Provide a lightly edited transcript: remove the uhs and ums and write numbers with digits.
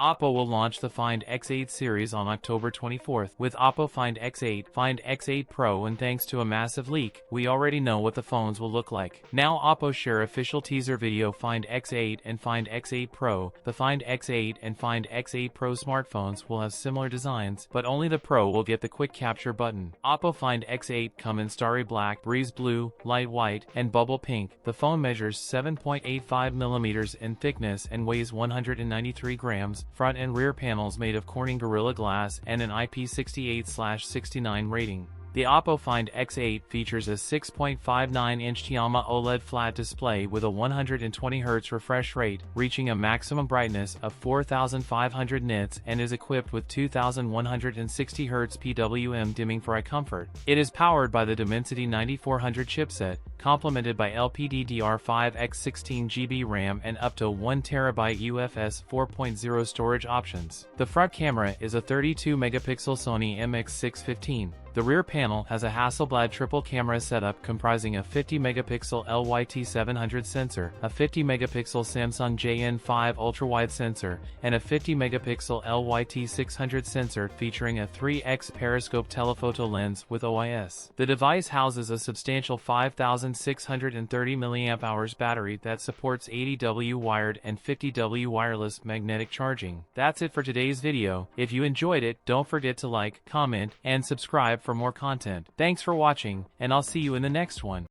Oppo will launch the Find X8 series on October 24th with Oppo Find X8, Find X8 Pro, and thanks to a massive leak, we already know what the phones will look like. Now Oppo share official teaser video Find X8 and Find X8 Pro. The Find X8 and Find X8 Pro smartphones will have similar designs, but only the Pro will get the quick capture button. Oppo Find X8 come in starry black, breeze blue, light white, and bubble pink. The phone measures 7.85 mm in thickness and weighs 193 grams. Front and rear panels made of Corning Gorilla Glass and an IP68/69 rating. The Oppo Find X8 features a 6.59-inch Tiama OLED flat display with a 120Hz refresh rate, reaching a maximum brightness of 4,500 nits, and is equipped with 2,160Hz PWM dimming for eye comfort. It is powered by the Dimensity 9400 chipset, complemented by LPDDR5X 16GB RAM and up to 1TB UFS 4.0 storage options. The front camera is a 32-megapixel Sony MX615. The rear panel has a Hasselblad triple camera setup comprising a 50-megapixel LYT700 sensor, a 50-megapixel Samsung JN5 ultrawide sensor, and a 50-megapixel LYT600 sensor featuring a 3x periscope telephoto lens with OIS. The device houses a substantial 5,630 mAh battery that supports 80W wired and 50W wireless magnetic charging. That's it for today's video. If you enjoyed it, don't forget to like, comment, and subscribe for more content. Thanks for watching, and I'll see you in the next one.